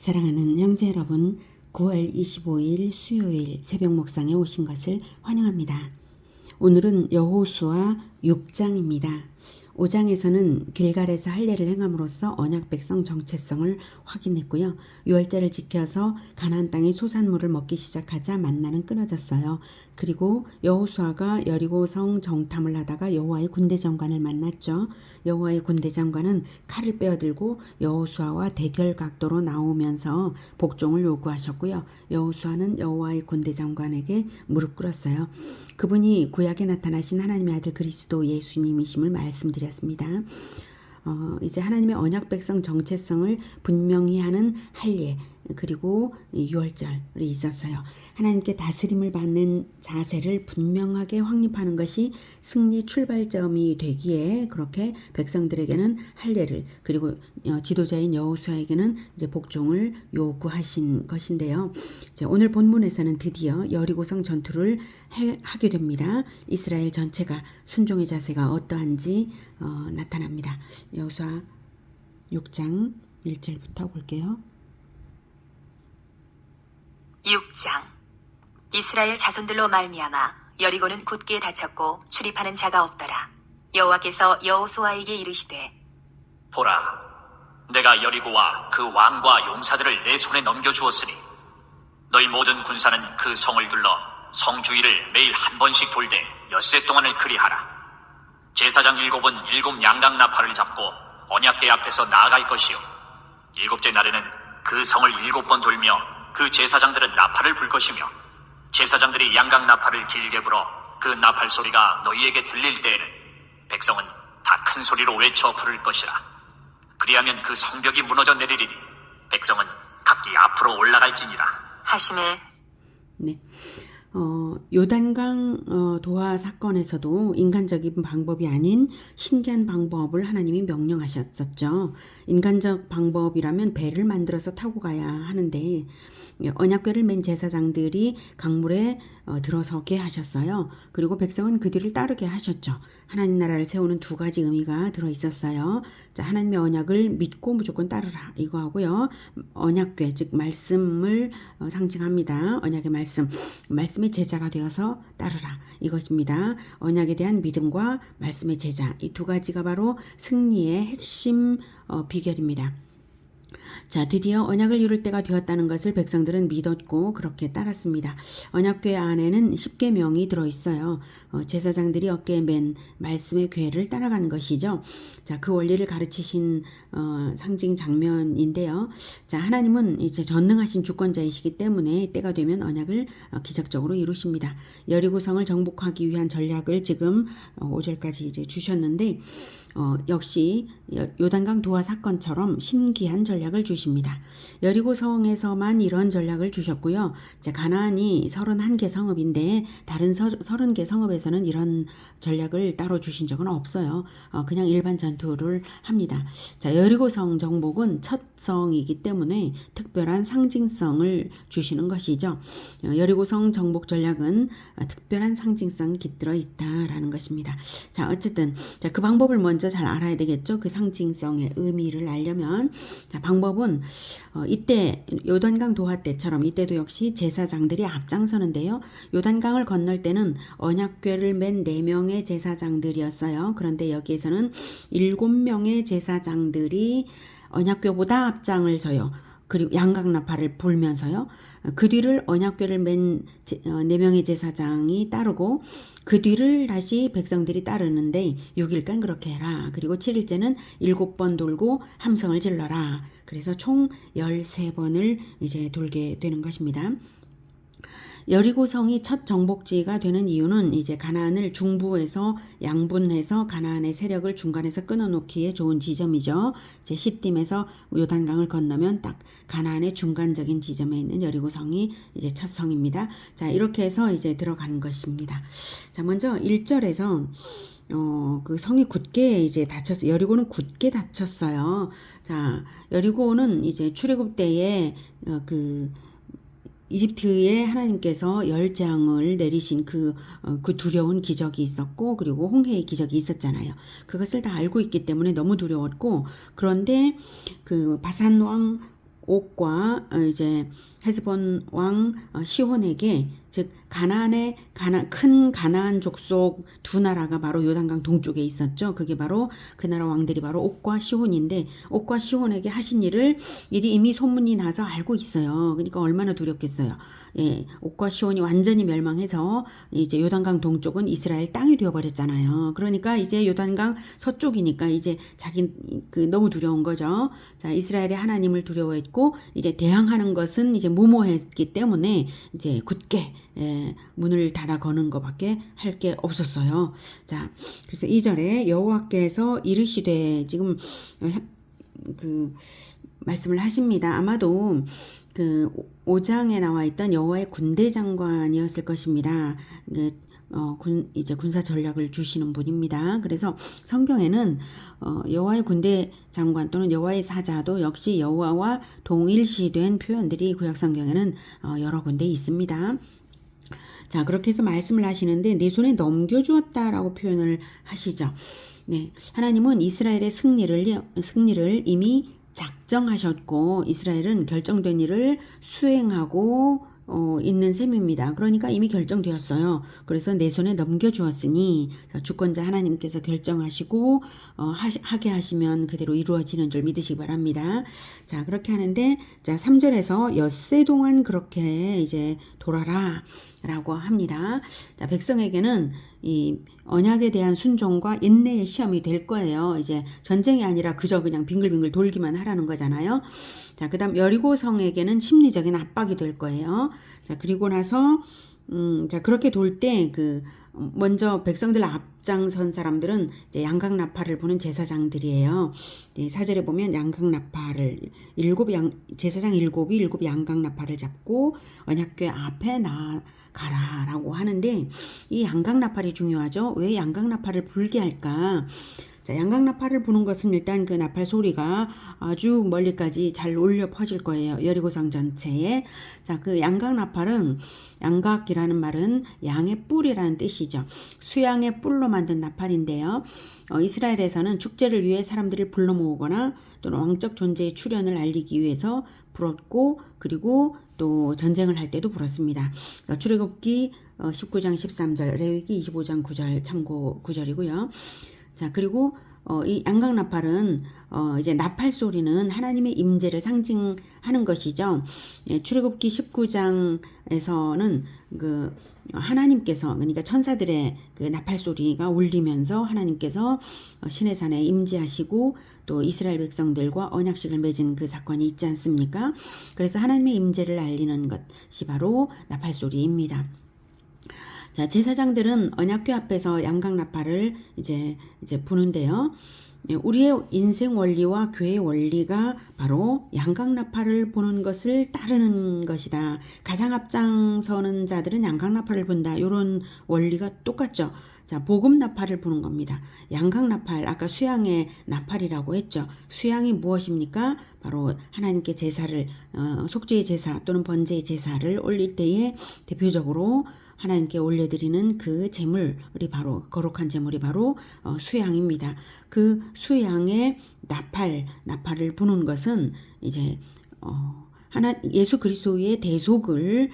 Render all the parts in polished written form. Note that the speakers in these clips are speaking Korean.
사랑하는 형제 여러분, 9월 25일 수요일 새벽 목상에 오신 것을 환영합니다. 오늘은 여호수아 6장입니다. 5장에서는 길갈에서 할례를 행함으로써 언약 백성 정체성을 확인했고요. 유월절을 지켜서 가나안 땅의 소산물을 먹기 시작하자 만나는 끊어졌어요. 그리고 여호수아가 여리고성 정탐을 하다가 여호와의 군대 장관을 만났죠. 여호와의 군대 장관은 칼을 빼어들고 여호수아와 대결 각도로 나오면서 복종을 요구하셨고요. 여호수아는 여호와의 군대 장관에게 무릎 꿇었어요. 그분이 구약에 나타나신 하나님의 아들 그리스도 예수님이심을 말씀드렸습니다. 이제 하나님의 언약 백성 정체성을 분명히 하는 할례 그리고 유월절이 있었어요. 하나님께 다스림을 받는 자세를 분명하게 확립하는 것이 승리 출발점이 되기에 그렇게 백성들에게는 할례를 그리고 지도자인 여호수아에게는 이제 복종을 요구하신 것인데요. 오늘 본문에서는 드디어 여리고성 전투를 하게 됩니다. 이스라엘 전체가 순종의 자세가 어떠한지 나타납니다. 여호수아 6장 1절부터 볼게요. 6장 이스라엘 자손들로 말미암아 여리고는 굳게 닫혔고 출입하는 자가 없더라. 여호와께서 여호수아에게 이르시되 보라, 내가 여리고와 그 왕과 용사들을 내 손에 넘겨주었으니 너희 모든 군사는 그 성을 둘러 성 주위를 매일 한 번씩 돌되 엿새 동안을 그리하라. 제사장 7은 7 양각 나팔을 잡고 언약궤 앞에서 나아갈 것이요, 7째 날에는 그 성을 7번 돌며 그 제사장들은 나팔을 불 것이며, 제사장들이 양각 나팔을 길게 불어 그 나팔 소리가 너희에게 들릴 때에는 백성은 다 큰 소리로 외쳐 부를 것이라. 그리하면 그 성벽이 무너져 내리리니 백성은 각기 앞으로 올라갈지니라 하시매. 네. 요단강 도하 사건에서도 인간적인 방법이 아닌 신기한 방법을 하나님이 명령하셨었죠. 인간적 방법이라면 배를 만들어서 타고 가야 하는데 언약궤를 맨 제사장들이 강물에 들어서게 하셨어요. 그리고 백성은 그 뒤를 따르게 하셨죠. 하나님 나라를 세우는 두 가지 의미가 들어있었어요. 자, 하나님의 언약을 믿고 무조건 따르라 이거 하고요. 언약궤 즉 말씀을 상징합니다. 언약의 말씀의 제자가 되어서 따르라 이것입니다. 언약에 대한 믿음과 말씀의 제자 이 두 가지가 바로 승리의 핵심 비결입니다. 자, 드디어 언약을 이룰 때가 되었다는 것을 백성들은 믿었고 그렇게 따랐습니다. 언약궤 안에는 10계명이 들어있어요. 제사장들이 어깨에 맨 말씀의 궤를 따라가는 것이죠. 자, 그 원리를 가르치신 상징 장면인데요. 자, 하나님은 이제 전능하신 주권자이시기 때문에 때가 되면 언약을 기적적으로 이루십니다. 여리고성을 정복하기 위한 전략을 지금 5절까지 이제 주셨는데 역시 요단강 도하 사건처럼 신기한 전략을 주십니다. 여리고성에서만 이런 전략을 주셨고요. 이제 가나안이 31개 성읍인데 다른 30개 성읍에서는 이런 전략을 따로 주신 적은 없어요. 그냥 일반 전투를 합니다. 자, 여리고성 정복은 첫 성이기 때문에 특별한 상징성을 주시는 것이죠. 여리고성 정복 전략은 특별한 상징성이 깃들어 있다라는 것입니다. 자, 어쨌든 그 방법을 먼저 잘 알아야 되겠죠. 그 상징성의 의미를 알려면 자, 방법은 이때 요단강 도하 때처럼 이때도 역시 제사장들이 앞장서는데요. 요단강을 건널 때는 언약궤를 맨 4명의 제사장들이었어요. 그런데 여기에서는 7명의 제사장들이 언약궤보다 앞장을 서요. 그리고 양각나팔을 불면서요. 그 뒤를 언약궤를 맨 4명의 제사장이 따르고 그 뒤를 다시 백성들이 따르는데 6일간 그렇게 해라. 그리고 7일째는 7번 돌고 함성을 질러라. 그래서 총 13번을 이제 돌게 되는 것입니다. 여리고성이 첫 정복지가 되는 이유는 이제 가나안을 중부에서 양분해서 가나안의 세력을 중간에서 끊어놓기에 좋은 지점이죠. 이제 시딤에서 요단강을 건너면 딱 가나안의 중간적인 지점에 있는 여리고성이 이제 첫 성입니다. 자, 이렇게 해서 이제 들어가는 것입니다. 자, 먼저 1절에서 그 성이 굳게 이제 닫혔어요. 여리고는 굳게 닫혔어요. 자, 여리고는 이제 출애굽 때에 이집트에 하나님께서 열장을 내리신 그 두려운 기적이 있었고 그리고 홍해의 기적이 있었잖아요. 그것을 다 알고 있기 때문에 너무 두려웠고 그런데 그 바산 왕 옥과 이제 헤스본 왕 시혼에게, 즉 큰 가나안 족속 두 나라가 바로 요단강 동쪽에 있었죠. 그게 바로 그 나라 왕들이 바로 옥과 시혼인데, 옥과 시혼에게 하신 일이 이미 소문이 나서 알고 있어요. 그러니까 얼마나 두렵겠어요. 예, 옥과 시혼이 완전히 멸망해서 이제 요단강 동쪽은 이스라엘 땅이 되어버렸잖아요. 그러니까 이제 요단강 서쪽이니까 이제 너무 두려운 거죠. 자, 이스라엘이 하나님을 두려워했고 이제 대항하는 것은 이제 무모했기 때문에 이제 굳게 문을 닫아 거는 것밖에 할 게 없었어요. 자, 그래서 2절에 여호와께서 이르시되, 지금 그 말씀을 하십니다. 아마도 그 5장에 나와 있던 여호와의 군대 장관이었을 것입니다. 이제 군사 전략을 주시는 분입니다. 그래서 성경에는 여호와의 군대 장관 또는 여호와의 사자도 역시 여호와와 동일시된 표현들이 구약 성경에는 여러 군데 있습니다. 자, 그렇게 해서 말씀을 하시는데 내 손에 넘겨주었다라고 표현을 하시죠. 네, 하나님은 이스라엘의 승리를 이미 작정하셨고 이스라엘은 결정된 일을 수행하고 있는 셈입니다. 그러니까 이미 결정되었어요. 그래서 내 손에 넘겨주었으니, 주권자 하나님께서 결정하시고 하게 하시면 그대로 이루어지는 줄 믿으시기 바랍니다. 자, 그렇게 하는데, 자, 3절에서 엿새 동안 그렇게 이제 돌아라 라고 합니다. 자, 백성에게는 이 언약에 대한 순종과 인내의 시험이 될 거예요. 이제 전쟁이 아니라 그냥 빙글빙글 돌기만 하라는 거잖아요. 자, 그 다음 여리고 성에게는 심리적인 압박이 될 거예요. 자, 그리고 나서 자, 그렇게 돌 때 먼저 백성들 앞장선 사람들은 이제 양각나팔을 부는 제사장들이에요. 네, 4절에 보면 양각나팔을 제사장 7이 7 양각나팔을 잡고 언약궤 앞에 나가라라고 하는데, 이 양각나팔이 중요하죠. 왜 양각나팔을 불게 할까? 자, 양각나팔을 부는 것은 일단 그 나팔 소리가 아주 멀리까지 잘 울려 퍼질 거예요. 여리고성 전체에. 자, 그 양각나팔은, 양각이라는 말은 양의 뿔이라는 뜻이죠. 수양의 뿔로 만든 나팔인데요. 이스라엘에서는 축제를 위해 사람들을 불러 모으거나 또는 왕적 존재의 출현을 알리기 위해서 불었고, 그리고 또 전쟁을 할 때도 불었습니다. 출애굽기 19장 13절, 레위기 25장 9절 참고 구절이고요. 자, 그리고 이 양각나팔은 이제 나팔 소리는 하나님의 임재를 상징하는 것이죠. 예, 출애굽기 19장에서는 하나님께서, 그러니까 천사들의 그 나팔 소리가 울리면서 하나님께서 시내산에 임재하시고 또 이스라엘 백성들과 언약식을 맺은 그 사건이 있지 않습니까? 그래서 하나님의 임재를 알리는 것이 바로 나팔 소리입니다. 자, 제사장들은 언약궤 앞에서 양각나팔을 이제 부는데요. 우리의 인생 원리와 교회 원리가 바로 양각나팔을 부는 것을 따르는 것이다. 가장 앞장서는 자들은 양각나팔을 분다. 이런 원리가 똑같죠. 자, 복음나팔을 부는 겁니다. 양각나팔, 아까 수양의 나팔이라고 했죠. 수양이 무엇입니까? 바로 하나님께 제사를, 속죄의 제사 또는 번제의 제사를 올릴 때에 대표적으로 하나님께 올려드리는 그 제물이 바로, 거룩한 제물이 바로 수양입니다. 그 수양의 나팔을 부는 것은 이제 예수 그리스도의 대속을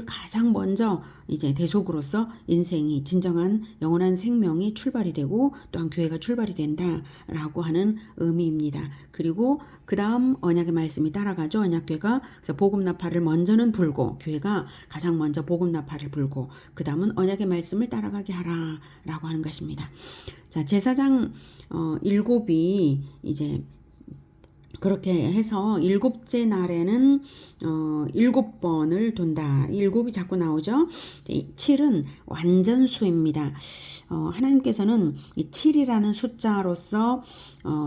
가장 먼저 이제 대속으로서 인생이, 진정한 영원한 생명이 출발이 되고 또한 교회가 출발이 된다라고 하는 의미입니다. 그리고 그 다음 언약의 말씀이 따라가죠. 언약궤가. 그래서 복음나팔을 먼저는 불고, 교회가 가장 먼저 복음나팔을 불고 그 다음은 언약의 말씀을 따라가게 하라라고 하는 것입니다. 자, 제사장 7이 이제 그렇게 해서 7째 날에는 7번을 돈다. 7이 자꾸 나오죠. 7은 완전수입니다. 하나님께서는 이 7이라는 숫자로서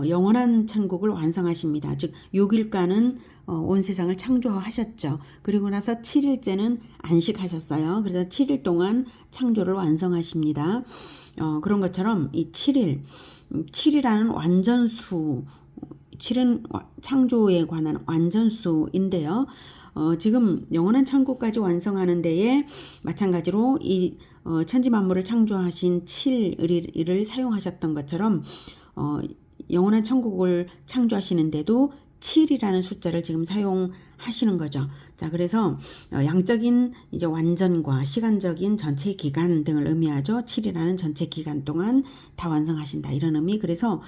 영원한 천국을 완성하십니다. 즉 6일간은 온 세상을 창조하셨죠. 그리고 나서 7일째는 안식하셨어요. 그래서 7일 동안 창조를 완성하십니다. 그런 것처럼 이 7이라는 완전수, 7은 창조에 관한 완전수인데요. 지금 영원한 천국까지 완성하는 데에 마찬가지로 이 천지 만물을 창조하신 7일을 사용하셨던 것처럼 영원한 천국을 창조하시는데도 7이라는 숫자를 지금 사용하시는 거죠. 자, 그래서 양적인 이제 완전과 시간적인 전체 기간 등을 의미하죠. 7이라는 전체 기간 동안 다 완성하신다 이런 의미. 그래서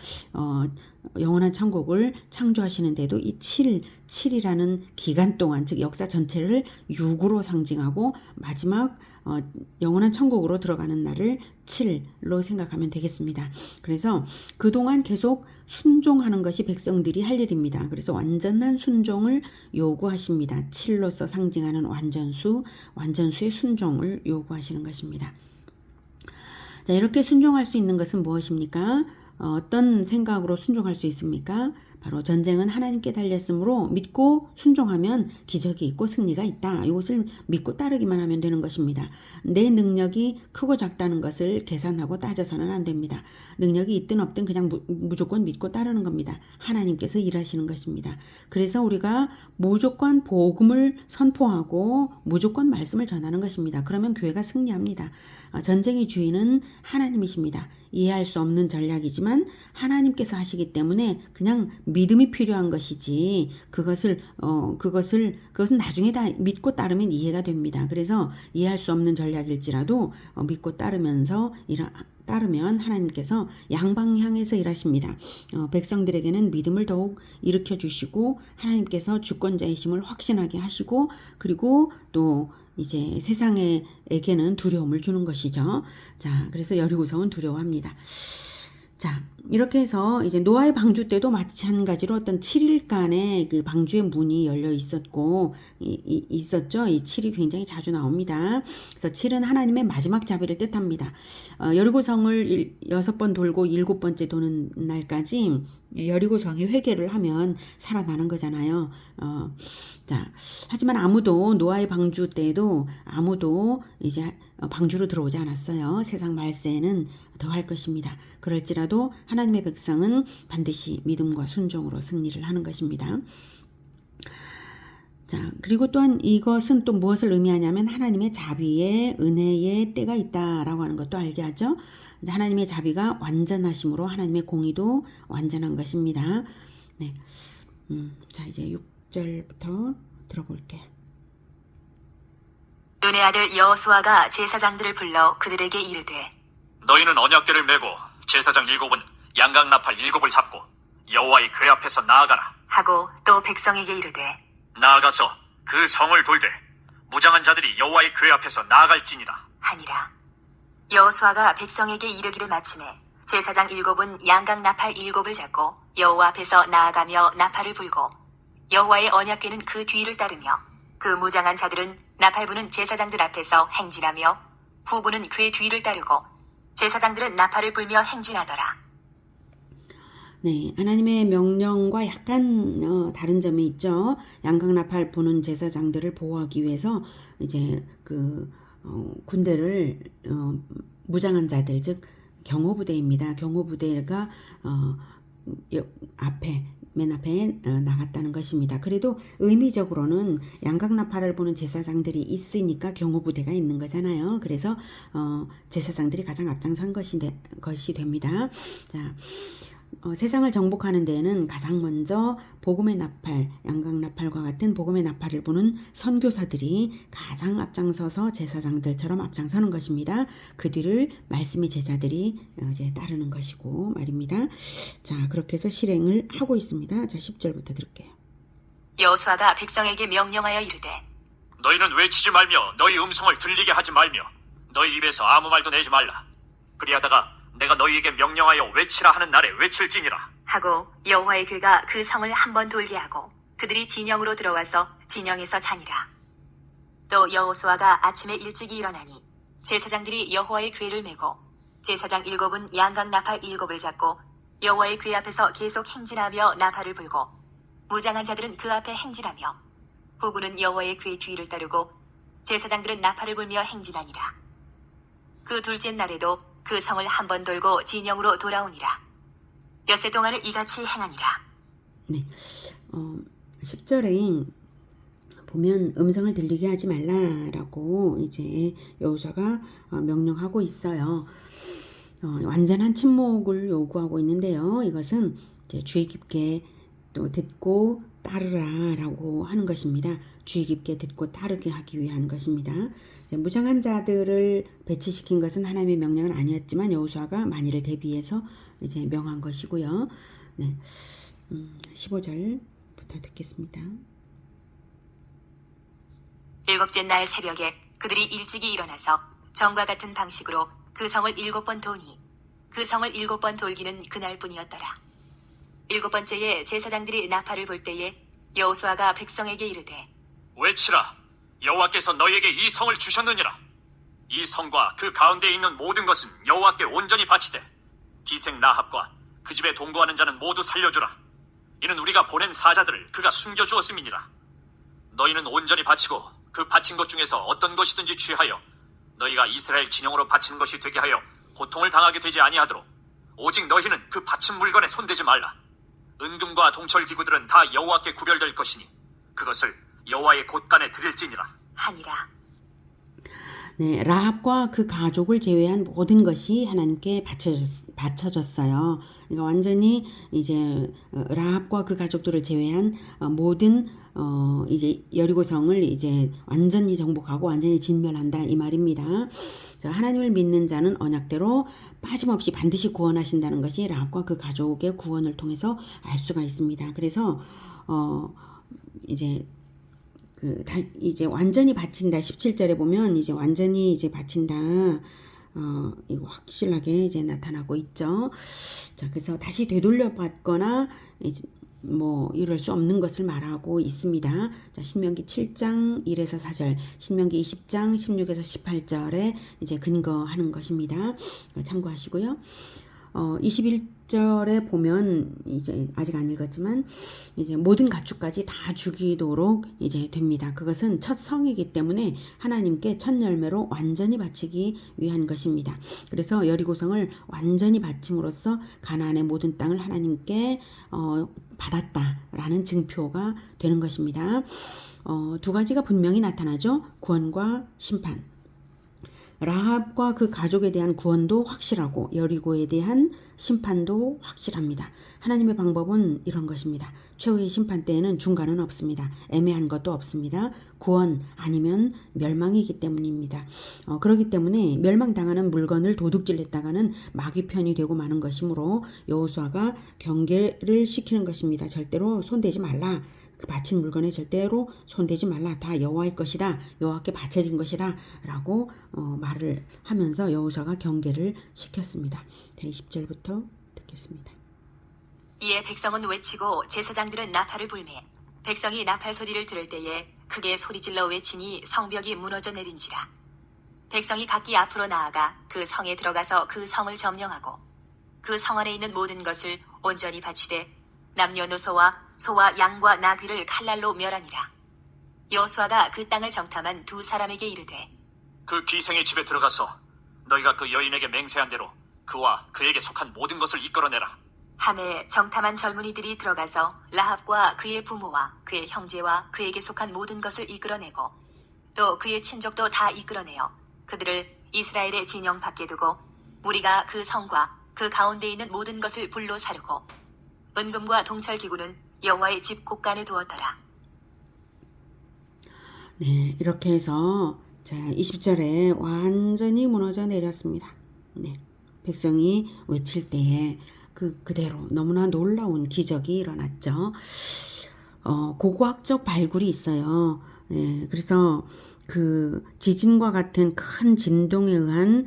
영원한 천국을 창조하시는데도 이 7이라는 기간 동안, 즉 역사 전체를 6으로 상징하고 마지막 영원한 천국으로 들어가는 날을 7로 생각하면 되겠습니다. 그래서 그동안 계속 순종하는 것이 백성들이 할 일입니다. 그래서 완전한 순종을 요구하십니다. 7로서 상징하는 완전수의 순종을 요구하시는 것입니다. 자, 이렇게 순종할 수 있는 것은 무엇입니까? 어떤 생각으로 순종할 수 있습니까? 바로 전쟁은 하나님께 달렸으므로 믿고 순종하면 기적이 있고 승리가 있다. 이것을 믿고 따르기만 하면 되는 것입니다. 내 능력이 크고 작다는 것을 계산하고 따져서는 안 됩니다. 능력이 있든 없든 그냥 무조건 믿고 따르는 겁니다. 하나님께서 일하시는 것입니다. 그래서 우리가 무조건 복음을 선포하고 무조건 말씀을 전하는 것입니다. 그러면 교회가 승리합니다. 전쟁의 주인은 하나님이십니다. 이해할 수 없는 전략이지만 하나님께서 하시기 때문에 그냥 믿음이 필요한 것이지 그것은 나중에 다 믿고 따르면 이해가 됩니다. 그래서 이해할 수 없는 전략일지라도 믿고 따르면 하나님께서 양방향에서 일하십니다. 백성들에게는 믿음을 더욱 일으켜 주시고 하나님께서 주권자이심을 확신하게 하시고 그리고 또 이제 세상에게는 두려움을 주는 것이죠. 자, 그래서 여리고성은 두려워합니다. 자, 이렇게 해서 이제 노아의 방주 때도 마찬가지로 어떤 7일간의 그 방주의 문이 열려 있었고 있었죠. 이 7이 굉장히 자주 나옵니다. 그래서 7은 하나님의 마지막 자비를 뜻합니다. 여리고성을 6번 돌고 7번째 도는 날까지 여리고성이 회개를 하면 살아나는 거잖아요. 자, 하지만 아무도 노아의 방주 때에도 아무도 이제 방주로 들어오지 않았어요. 세상 말세에는 더 할 것입니다. 그럴지라도 하나님의 백성은 반드시 믿음과 순종으로 승리를 하는 것입니다. 자, 그리고 또한 이것은 또 무엇을 의미하냐면 하나님의 자비의 은혜의 때가 있다라고 하는 것도 알게 하죠. 하나님의 자비가 완전하심으로 하나님의 공의도 완전한 것입니다. 네. 자, 이제 6절부터 들어볼게요. 눈의 아들 여호수아가 제사장들을 불러 그들에게 이르되 너희는 언약궤를 메고 제사장 7은 양각 나팔 7을 잡고 여호와의 궤 앞에서 나아가라. 하고 또 백성에게 이르되 나아가서 그 성을 돌되 무장한 자들이 여호와의 궤 앞에서 나아갈지니라 하니라. 여호수아가 백성에게 이르기를 마치매 제사장 7은 양각 나팔 7을 잡고 여호와 앞에서 나아가며 나팔을 불고 여호와의 언약궤는 그 뒤를 따르며 그 무장한 자들은 나팔 부는 제사장들 앞에서 행진하며 후군은 궤 뒤를 따르고 제사장들은 나팔을 불며 행진하더라. 네, 하나님의 명령과 약간 다른 점이 있죠. 양각 나팔 부는 제사장들을 보호하기 위해서 이제 그 군대를 무장한 자들 즉 경호부대입니다. 경호부대가 맨 앞에 나갔다는 것입니다. 그래도 의미적으로는 양각 나팔을 부는 제사장들이 있으니까 경호부대가 있는 거잖아요. 그래서 제사장들이 가장 앞장선 것이 됩니다. 자, 세상을 정복하는 데에는 가장 먼저 복음의 나팔, 양각 나팔과 같은 복음의 나팔을 부는 선교사들이 가장 앞장서서 제사장들처럼 앞장서는 것입니다. 그 뒤를 말씀의 제자들이 이제 따르는 것이고 말입니다. 자, 그렇게 해서 실행을 하고 있습니다. 자, 10절부터 들을게요. 여호수아가 백성에게 명령하여 이르되 너희는 외치지 말며 너희 음성을 들리게 하지 말며 너희 입에서 아무 말도 내지 말라. 그리하다가 내가 너희에게 명령하여 외치라 하는 날에 외칠지니라. 하고 여호와의 궤가 그 성을 한 번 돌게 하고 그들이 진영으로 들어와서 진영에서 자니라. 또 여호수아가 아침에 일찍이 일어나니 제사장들이 여호와의 궤를 메고 제사장 7은 양각 나팔 7을 잡고 여호와의 궤 앞에서 계속 행진하며 나팔을 불고 무장한 자들은 그 앞에 행진하며 후군은 여호와의 궤 뒤를 따르고 제사장들은 나팔을 불며 행진하니라. 그 둘째 날에도 그 성을 한 번 돌고 진영으로 돌아오니라. 엿새 동안을 이같이 행하니라. 네, 10절에 보면 음성을 들리게 하지 말라라고 이제 여호수아가 명령하고 있어요. 완전한 침묵을 요구하고 있는데요. 이것은 이제 주의 깊게 또 듣고 따르라라고 하는 것입니다. 주의 깊게 듣고 따르게 하기 위한 것입니다. 무장한 자들을 배치시킨 것은 하나님의 명령은 아니었지만 여호수아가 만일을 대비해서 이제 명한 것이고요. 네, 15절부터 듣겠습니다. 일곱째 날 새벽에 그들이 일찍이 일어나서 전과 같은 방식으로 그 성을 7번 도니 그 성을 7번 돌기는 그날뿐이었더라. 7번째에 제사장들이 나팔을 불 때에 여호수아가 백성에게 이르되 외치라. 여호와께서 너희에게 이 성을 주셨느니라. 이 성과 그 가운데 있는 모든 것은 여호와께 온전히 바치되 기생 라합과 그 집에 동거하는 자는 모두 살려주라. 이는 우리가 보낸 사자들을 그가 숨겨주었음이니라. 너희는 온전히 바치고 그 바친 것 중에서 어떤 것이든지 취하여 너희가 이스라엘 진영으로 바치는 것이 되게 하여 고통을 당하게 되지 아니하도록 오직 너희는 그 바친 물건에 손대지 말라. 은금과 동철 기구들은 다 여호와께 구별될 것이니 그것을 여호와의 곳간에 드릴지니라 하니라. 네, 라합과 그 가족을 제외한 모든 것이 하나님께 바쳐졌어요. 그러니까 완전히 이제 라합과 그 가족들을 제외한 모든 이제 여리고성을 이제 완전히 정복하고 완전히 진멸한다 이 말입니다. 하나님을 믿는 자는 언약대로 빠짐없이 반드시 구원하신다는 것이 라합과 그 가족의 구원을 통해서 알 수가 있습니다. 그래서 이제 이제 완전히 바친다. 17절에 보면 이제 완전히 이제 바친다. 이거 확실하게 이제 나타나고 있죠. 자, 그래서 다시 되돌려 받거나 이제 뭐 이럴 수 없는 것을 말하고 있습니다. 자, 신명기 7장 1에서 4절, 신명기 20장 16에서 18절에 이제 근거하는 것입니다. 참고하시고요. 21절에 보면 이제 아직 안 읽었지만 이제 모든 가축까지 다 죽이도록 이제 됩니다. 그것은 첫 성이기 때문에 하나님께 첫 열매로 완전히 바치기 위한 것입니다. 그래서 여리고성을 완전히 바침으로써 가나안의 모든 땅을 하나님께 받았다라는 증표가 되는 것입니다. 두 가지가 분명히 나타나죠. 구원과 심판. 라합과 그 가족에 대한 구원도 확실하고 여리고에 대한 심판도 확실합니다. 하나님의 방법은 이런 것입니다. 최후의 심판 때에는 중간은 없습니다. 애매한 것도 없습니다. 구원 아니면 멸망이기 때문입니다. 그렇기 때문에 멸망당하는 물건을 도둑질했다가는 마귀 편이 되고 마는 것이므로 여호수아가 경계를 시키는 것입니다. 절대로 손대지 말라. 그 바친 물건에 절대로 손대지 말라. 다 여호와의 것이다. 여호와께 바쳐진 것이다. 라고 말을 하면서 여호수아가 경계를 시켰습니다. 20절부터 듣겠습니다. 이에 백성은 외치고 제사장들은 나팔을 불매 백성이 나팔 소리를 들을 때에 크게 소리질러 외치니 성벽이 무너져 내린지라. 백성이 각기 앞으로 나아가 그 성에 들어가서 그 성을 점령하고 그 성 안에 있는 모든 것을 온전히 바치되 남녀노소와 소와 양과 나귀를 칼날로 멸하니라. 여호수아가 그 땅을 정탐한 두 사람에게 이르되 그 기생의 집에 들어가서 너희가 그 여인에게 맹세한 대로 그와 그에게 속한 모든 것을 이끌어내라. 함에 정탐한 젊은이들이 들어가서 라합과 그의 부모와 그의 형제와 그에게 속한 모든 것을 이끌어내고 또 그의 친족도 다 이끌어내어 그들을 이스라엘의 진영 밖에 두고 우리가 그 성과 그 가운데 있는 모든 것을 불로 사르고 은금과 동철 기구는 여호와의 집 곳간에 두었더라. 네, 이렇게 해서 자 20절에 완전히 무너져 내렸습니다. 네, 백성이 외칠 때에 그대로 너무나 놀라운 기적이 일어났죠. 고고학적 발굴이 있어요. 네, 그래서 그 지진과 같은 큰 진동에 의한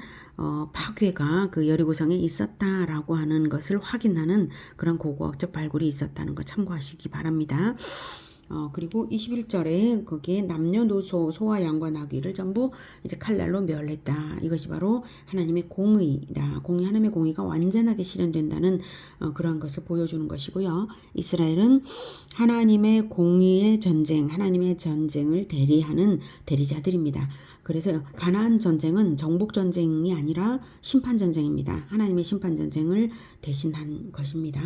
파괴가 그 여리고성에 있었다라고 하는 것을 확인하는 그런 고고학적 발굴이 있었다는 거 참고하시기 바랍니다. 그리고 21절에 거기에 남녀노소 소와 양과 나귀를 전부 이제 칼날로 멸했다. 이것이 바로 하나님의 공의다. 하나님의 공의가 완전하게 실현된다는 그런 것을 보여주는 것이고요. 이스라엘은 하나님의 공의의 전쟁, 하나님의 전쟁을 대리하는 대리자들입니다. 그래서 가나안 전쟁은 정복 전쟁이 아니라 심판 전쟁입니다. 하나님의 심판 전쟁을 대신한 것입니다.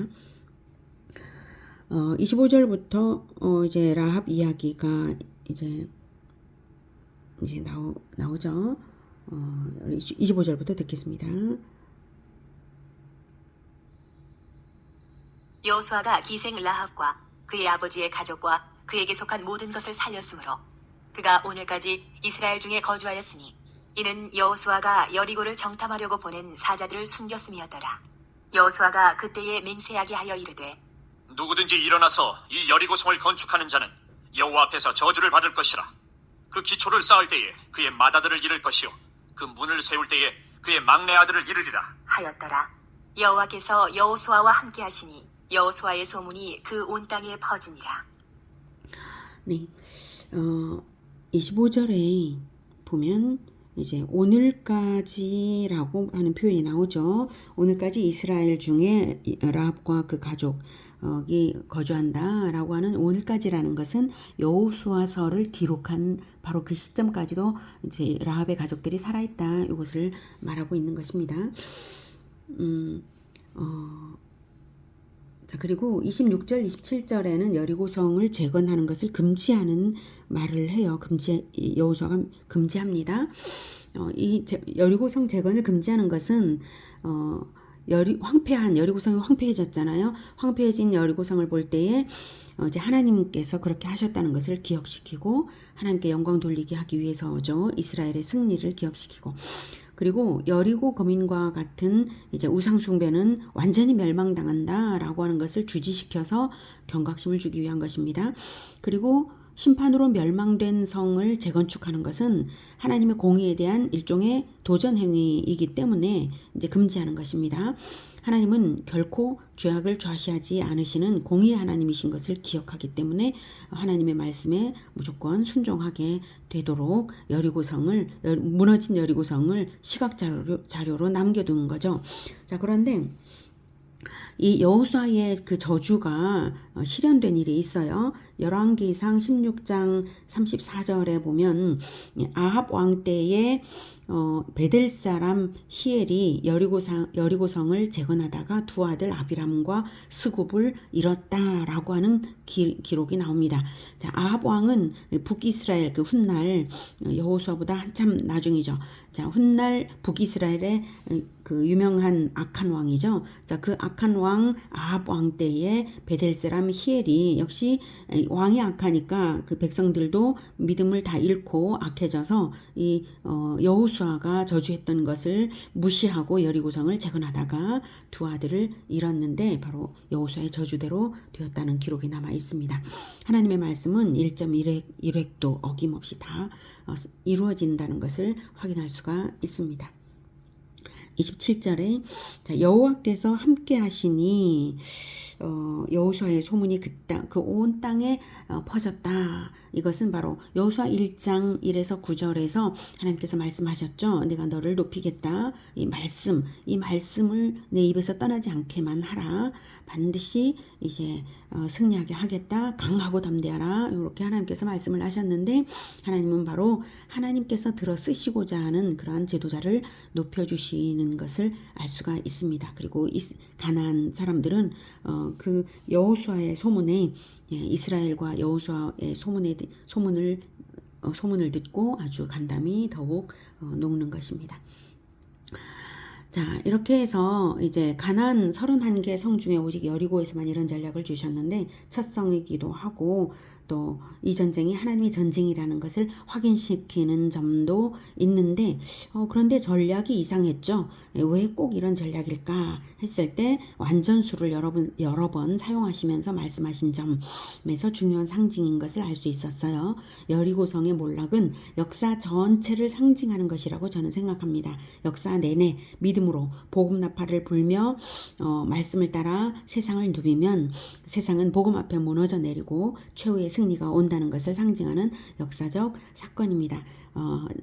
25절부터 이제 라합 이야기가 이제 나오죠. 25절부터 듣겠습니다. 여호수아가 기생 라합과 그의 아버지의 가족과 그에게 속한 모든 것을 살렸으므로 그가 오늘까지 이스라엘 중에 거주하였으니 이는 여호수아가 여리고를 정탐하려고 보낸 사자들을 숨겼음이었더라. 여호수아가 그때에 맹세하게 하여 이르되 누구든지 일어나서 이 여리고성을 건축하는 자는 여호와 앞에서 저주를 받을 것이라. 그 기초를 쌓을 때에 그의 맏아들을 잃을 것이요 그 문을 세울 때에 그의 막내 아들을 잃으리라 하였더라. 여호와께서 여호수아와 함께 하시니 여호수아의 소문이 그 온 땅에 퍼지니라. 네, 25절에 보면 이제 오늘까지라고 하는 표현이 나오죠. 오늘까지 이스라엘 중에 라합과 그 가족이 거주한다라고 하는 오늘까지라는 것은 여호수아서를 기록한 바로 그 시점까지도 이제 라합의 가족들이 살아있다 이것을 말하고 있는 것입니다. 자, 그리고 26절, 27절에는 여리고성을 재건하는 것을 금지하는 말을 해요. 여호수아가 금지합니다. 여리고성 재건을 금지하는 것은 황폐한 여리고성이 황폐해졌잖아요. 황폐해진 여리고성을 볼 때에 이제 하나님께서 그렇게 하셨다는 것을 기억시키고 하나님께 영광 돌리게 하기 위해서죠. 이스라엘의 승리를 기억시키고 그리고 여리고 거민과 같은 이제 우상 숭배는 완전히 멸망당한다라고 하는 것을 주지시켜서 경각심을 주기 위한 것입니다. 그리고 심판으로 멸망된 성을 재건축하는 것은 하나님의 공의에 대한 일종의 도전 행위이기 때문에 이제 금지하는 것입니다. 하나님은 결코 죄악을 좌시하지 않으시는 공의의 하나님이신 것을 기억하기 때문에 하나님의 말씀에 무조건 순종하게 되도록 무너진 여리고성을 시각 자료로 남겨둔 거죠. 자, 그런데 이 여호수아의 그 저주가 실현된 일이 있어요. 열왕기상 16장 34절에 보면 아합 왕 때에 베델 사람 히엘이 여리고성을 재건하다가 두 아들 아비람과 스굽을 잃었다라고 하는 기록이 나옵니다. 자, 아합 왕은 북이스라엘 그 훗날 여호수아보다 한참 나중이죠. 자, 훗날 북이스라엘의 그 유명한 악한 왕이죠. 자, 그 악한 왕 아합 왕 때에 베델 사람 히엘이 역시 왕이 악하니까 그 백성들도 믿음을 다 잃고 악해져서 이 여호수아가 저주했던 것을 무시하고 여리고성을 재건하다가 두 아들을 잃었는데 바로 여호수아의 저주대로 되었다는 기록이 남아 있습니다. 하나님의 말씀은 1.1획도 어김없이 다 이루어진다는 것을 확인할 수가 있습니다. 27절에 여호와께서 함께 하시니 여호수아의 소문이 그 온 땅에 퍼졌다. 이것은 바로 여호수아 1장 1에서 9절에서 하나님께서 말씀하셨죠. 내가 너를 높이겠다. 이 말씀을 내 입에서 떠나지 않게만 하라. 반드시 이제 승리하게 하겠다. 강하고 담대하라. 이렇게 하나님께서 말씀을 하셨는데 하나님은 바로 하나님께서 들어 쓰시고자 하는 그러한 지도자를 높여주시는 것을 알 수가 있습니다. 그리고 가나안 사람들은 그 여호수아의 소문에 이스라엘과 여호수아의 소문을 듣고 아주 간담이 더욱 녹는 것입니다. 자, 이렇게 해서 이제 가나안 31개 성 중에 오직 여리고에서만 이런 전략을 주셨는데 첫 성이기도 하고 또 이 전쟁이 하나님의 전쟁이라는 것을 확인시키는 점도 있는데 그런데 전략이 이상했죠. 왜 꼭 이런 전략일까 했을 때 완전수를 여러 번 사용하시면서 말씀하신 점에서 중요한 상징인 것을 알 수 있었어요. 여리고성의 몰락은 역사 전체를 상징하는 것이라고 저는 생각합니다. 역사 내내 믿음으로 복음 나팔을 불며 말씀을 따라 세상을 누비면 세상은 복음 앞에 무너져 내리고 최후의 승리가 온다는 것을 상징하는 역사적 사건입니다.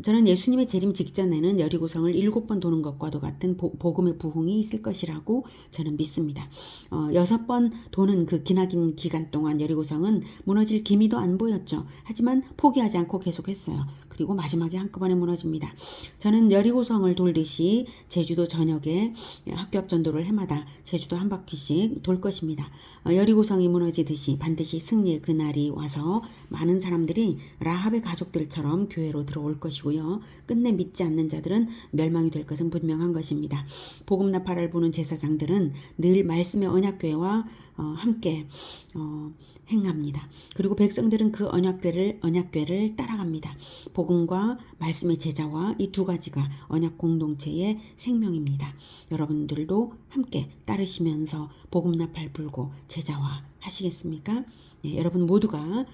저는 예수님의 재림 직전에는 여리고성을 7번 도는 것과도 같은 복음의 부흥이 있을 것이라고 저는 믿습니다. 6번 도는 그 기나긴 기간 동안 여리고성은 무너질 기미도 안 보였죠. 하지만 포기하지 않고 계속했어요. 그리고 마지막에 한꺼번에 무너집니다. 저는 여리고성을 돌듯이 제주도 전역에 학교 앞 전도를 해마다 제주도 한 바퀴씩 돌 것입니다. 여리고성이 무너지듯이 반드시 승리의 그날이 와서 많은 사람들이 라합의 가족들처럼 교회로 들어올 것이고요. 끝내 믿지 않는 자들은 멸망이 될 것은 분명한 것입니다. 복음 나팔을 부는 제사장들은 늘 말씀의 언약궤와 함께 행합니다. 그리고 백성들은 그 언약궤를 따라갑니다. 복음과 말씀의 제자와 이 두 가지가 언약 공동체의 생명입니다. 여러분들도 함께 따르시면서 복음 나팔 불고 제자화 하시겠습니까? 네, 여러분 모두가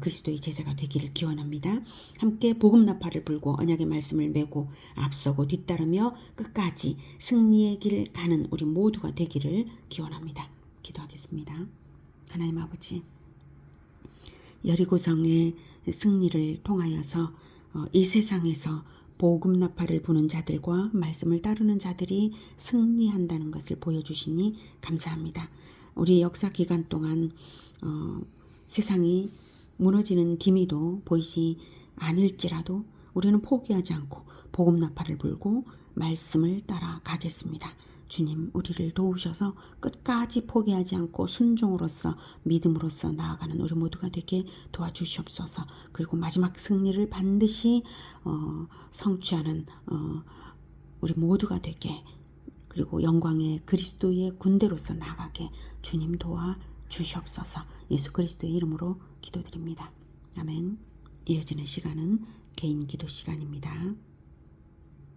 그리스도의 제자가 되기를 기원합니다. 함께 복음 나팔을 불고 언약의 말씀을 메고 앞서고 뒤따르며 끝까지 승리의 길 가는 우리 모두가 되기를 기원합니다. 기도하겠습니다. 하나님 아버지, 여리고성의 승리를 통하여서 이 세상에서 복음 나팔을 부는 자들과 말씀을 따르는 자들이 승리한다는 것을 보여주시니 감사합니다. 우리 역사 기간 동안 세상이 무너지는 기미도 보이지 않을지라도 우리는 포기하지 않고 복음 나팔을 불고 말씀을 따라가겠습니다. 주님, 우리를 도우셔서 끝까지 포기하지 않고 순종으로서 믿음으로서 나아가는 우리 모두가 되게 도와주시옵소서. 그리고 마지막 승리를 반드시 성취하는 우리 모두가 되게, 그리고 영광의 그리스도의 군대로서 나아가게 주님 도와주시옵소서. 예수 그리스도의 이름으로 기도드립니다. 아멘. 이어지는 시간은 개인 기도 시간입니다.